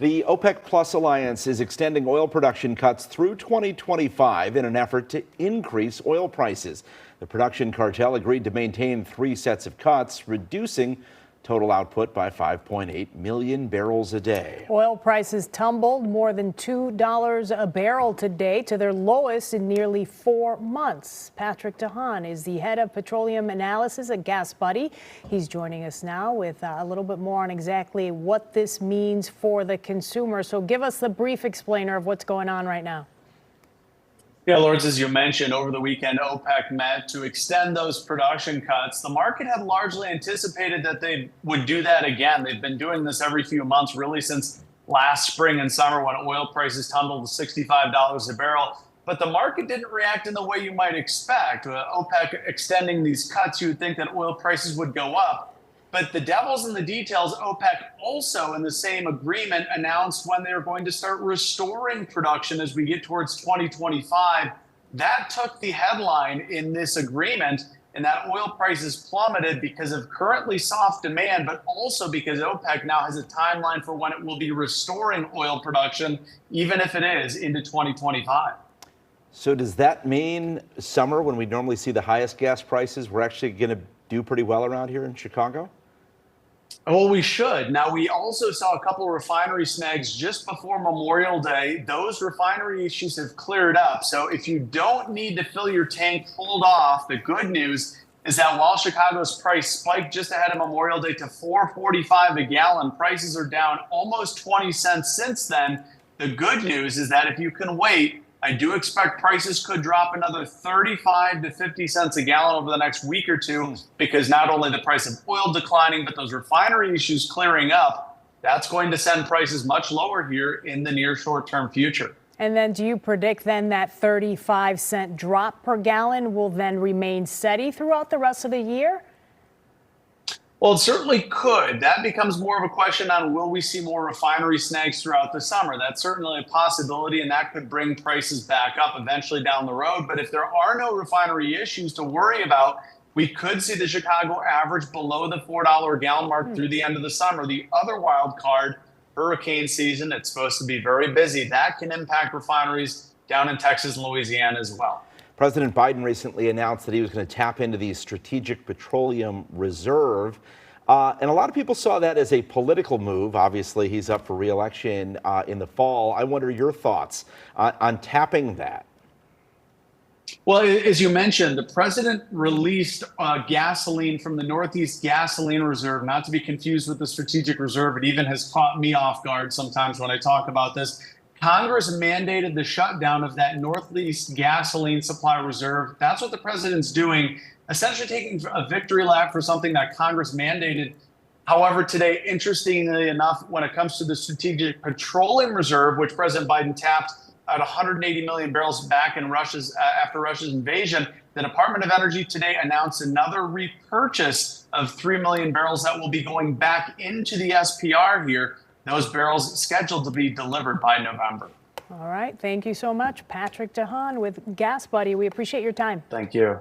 The OPEC Plus alliance is extending oil production cuts through 2025 in an effort to increase oil prices. The production cartel agreed to maintain 3 sets of cuts, reducing total output by 5.8 million barrels a day. Oil prices tumbled more than $2 a barrel today to their lowest in nearly 4 months. Patrick DeHaan is the head of petroleum analysis at GasBuddy. He's joining us now with a little bit more on exactly what this means for the consumer. So give us the brief explainer of what's going on right now. Yeah, Lawrence, as you mentioned, over the weekend, OPEC met to extend those production cuts. The market had largely anticipated that they would do that again. They've been doing this every few months, really since last spring and summer when oil prices tumbled to $65 a barrel. But the market didn't react in the way you might expect. OPEC extending these cuts, you would think that oil prices would go up. But the devil's in the details. OPEC also, in the same agreement, announced when they were going to start restoring production as we get towards 2025. That took the headline in this agreement, and that oil prices plummeted because of currently soft demand, but also because OPEC now has a timeline for when it will be restoring oil production, even if it is into 2025. So does that mean summer, when we normally see the highest gas prices, we're actually going to do pretty well around here in Chicago? Well, we should. Now, we also saw a couple of refinery snags just before Memorial Day. Those refinery issues have cleared up. So if you don't need to fill your tank, hold off. The good news is that while Chicago's price spiked just ahead of Memorial Day to $4.45 a gallon, prices are down almost 20 cents since then. The good news is that if you can wait, I do expect prices could drop another 35 to 50 cents a gallon over the next week or two, because not only the price of oil declining, but those refinery issues clearing up, that's going to send prices much lower here in the near short-term future. And then do you predict then that 35-cent drop per gallon will then remain steady throughout the rest of the year? Well, it certainly could. That becomes more of a question on, will we see more refinery snags throughout the summer? That's certainly a possibility, and that could bring prices back up eventually down the road. But if there are no refinery issues to worry about, we could see the Chicago average below the $4 a gallon mark through the end of the summer. The other wild card, hurricane season, it's supposed to be very busy. That can impact refineries down in Texas and Louisiana as well. President Biden recently announced that he was going to tap into the Strategic Petroleum Reserve. And a lot of people saw that as a political move. Obviously, he's up for re-election in the fall. I wonder your thoughts on tapping that. Well, as you mentioned, the president released gasoline from the Northeast Gasoline Reserve, not to be confused with the Strategic Reserve. It even has caught me off guard sometimes when I talk about this. Congress mandated the shutdown of that Northeast Gasoline Supply Reserve. That's what the president's doing, essentially taking a victory lap for something that Congress mandated. However, today, interestingly enough, when it comes to the Strategic Petroleum Reserve, which President Biden tapped at 180 million barrels back in after Russia's invasion, the Department of Energy today announced another repurchase of 3 million barrels that will be going back into the SPR here. Those barrels scheduled to be delivered by November. All right. Thank you so much, Patrick DeHaan with GasBuddy. We appreciate your time. Thank you.